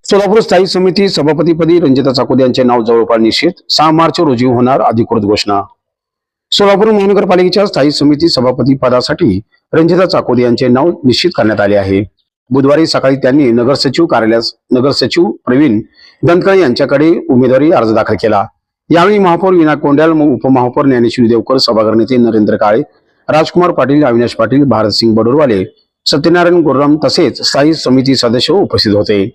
सोलापूर स्थायी समिती सभापतीपदी रंजिता चाकोते यांचे नाव जवळपास निश्चित. 6 मार्च रोजी होणार अधिकृत घोषणा. सोलापूर महानगरपालिकेच्या स्थायी समिती सभापती पदासाठी रंजिता चाकोते यांचे नाव निश्चित करण्यात आले आहे. बुधवारी सकाळी त्यांनी नगरसचिव कार्यालयास नगरसचिव प्रवीण दंतकळे यांच्याकडे उमेदवारी अर्ज दाखल केला. यावेळी महापौर विना कोंड्याल, उपमहापौर ज्ञानेश्वरी देवकर, सभागृह नेते नरेंद्र काळे, राजकुमार पाटील, अविनाश पाटील, भारतसिंग बडोरवाले, सत्यनारायण गोरराम तसेच स्थायी समिती सदस्य उपस्थित होते.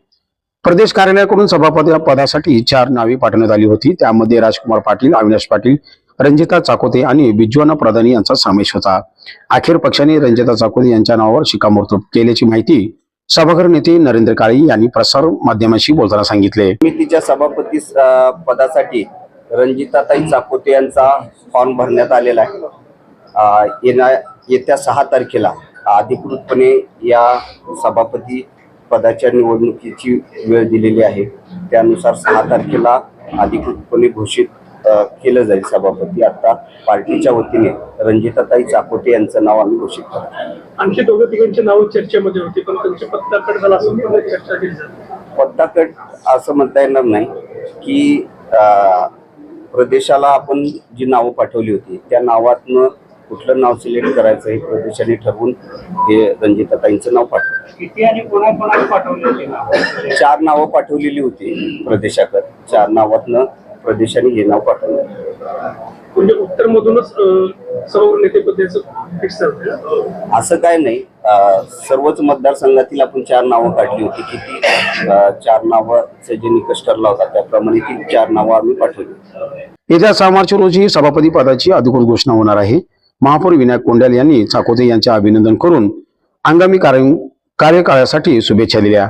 प्रदेश कार्यालयाकडून सभापती पदासाठी 4 नावे पाठवण्यात आली होती. त्यामध्ये राजकुमार पाटील, अविनाश पाटील, रंजिता चाकोते आणि बिज्वाना प्रधानी यांचा समावेश होता. अखेर पक्षाने रंजिता चाकोते यांच्या नावावर शिक्कामोर्तब केल्याची माहिती सभागृह नेते नरेंद्र काळे यांनी प्रसार माध्यमांशी बोलताना सांगितले. समितीच्या सभापती पदासाठी रंजिताताई चाकोते यांचा फॉर्म भरण्यात आलेला आहे. येत्या 6 तारखेला अधिकृतपणे या सभापती पदाच्या निवडणुकीची वेळ दिलेली आहे. त्यानुसार 6 तारखेला अधिकृतपणे घोषित केलं जाईल सभापती. आता पार्टीच्या वतीने रंजिताताई चाकोते यांचं नाव आम्ही घोषित करतो. आणखी दोघं तिघांची नाव चर्चेमध्ये होती, पण त्यांचे पत्ता कट झाला असं चर्चा केली जाते. पत्ता कट असं म्हणता येणार नाही की प्रदेशाला आपण जी नावं पाठवली होती त्या नावातनं कुठलं नाव सिलेक्ट करायचं हे प्रदेशाने ठरवून हे रंजिताताईंचं नाव पाठवलं. किती आणि कोणाकोणाला पाठवलेली नाव? 4 नावं पाठवलेली होती प्रदेशाकडे. 4 नावातनं प्रदेशाने हे नाव पाठवलं. म्हणजे उत्तर मधूनच सर्व नेतेपदाचं फिक्स झालं असं काय नाही. सर्वच मतदारसंघातील आपण 4 नावं काढली होती. किती 4 नावाचा जे निकष ठरला होता त्याप्रमाणे ती 4 नावं आम्ही पाठवली. येत्या 6 मार्च रोजी सभापती पदाची अधिकृत घोषणा होणार आहे. महापौर विनायक कोंड्याल यांनी चाकोते यांचे अभिनंदन करून आगामी कार्यकाळासाठी शुभेच्छा दिल्या.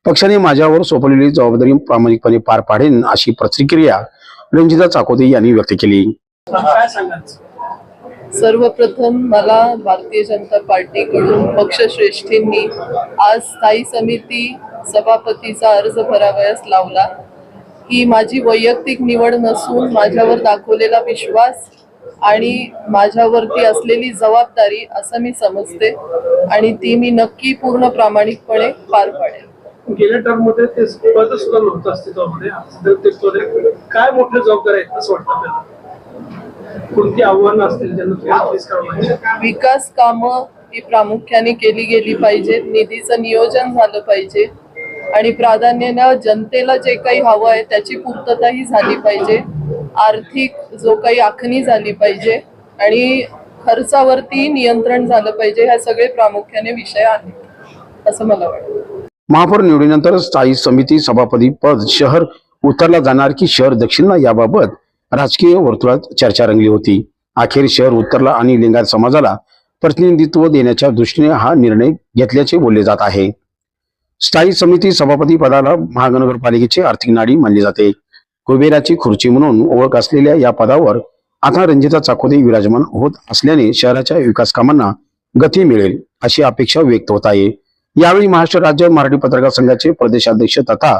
पक्षाने माझ्यावर सोपवलेली जबाबदारी प्रामाणिकपणे पार पाडेन अशी प्रतिक्रिया रंजिता चाकोते यांनी व्यक्त केली. काय सांगायचं? सर्वप्रथम मला भारतीय जनता पार्टीकडून पक्षश्रेष्ठींनी आज स्थायी समिती सभापतीचा अर्ज भरावयास लावला. ही माझी वैयक्तिक निवड नसून माझ्यावर दाखवलेला विश्वास आणि माझ्यावरती असलेली जबाबदारी असं मी समजते आणि ती मी नक्की पूर्ण प्रामाणिकपणे पार पाडेल. गेल्या टर्म मध्ये ते पद सुद्धा नव्हतं अस्तित्वामध्ये. काय मोठ्या जबाबदारी आहेत असं वाटतं आपल्याला? कोणती आव्हानं असतील ज्यांना फेस करावं लागेल? विकास कामं ही प्रामुख्याने केली गेली पाहिजेत. निधीचं नियोजन झालं पाहिजे आणि प्राधान्याने जनतेला जे काही हवं आहे त्याची पूर्तताही झाली पाहिजे. आर्थिक जो काही आखणी झाली पाहिजे आणि खर्चावरती नियंत्रण झालं पाहिजे. ह्या सगळे प्रामुख्याने विषय आहेत असं मला वाटतं. महापौर निवडीनंतर स्थायी समिती सभापती पद शहर उत्तरला जाणार की शहर दक्षिणला याबाबत राजकीय वर्तुळात चर्चा रंगली होती. अखेर शहर उत्तरला आणि लिंगायत समाजाला प्रतिनिधित्व देण्याच्या दृष्टीने हा निर्णय घेतल्याचे बोलले जात आहे. स्थायी समिती सभापती पदाला महानगरपालिकेची आर्थिक नाडी मानली जाते. कुबेराची खुर्ची म्हणून ओळख असलेल्या या पदावर आता रंजिता चाकोते विराजमान होत असल्याने शहराच्या विकास कामांना गती मिळेल अशी अपेक्षा व्यक्त होत आहे. यावेळी महाराष्ट्र राज्य मराठी पत्रकार संघाचे प्रदेशाध्यक्ष तथा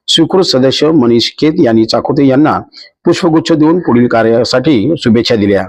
स्वीकृत सदस्य मनीष केत यांनी चाकोते यांना पुष्पगुच्छ देऊन पुढील कार्यासाठी शुभेच्छा दिल्या.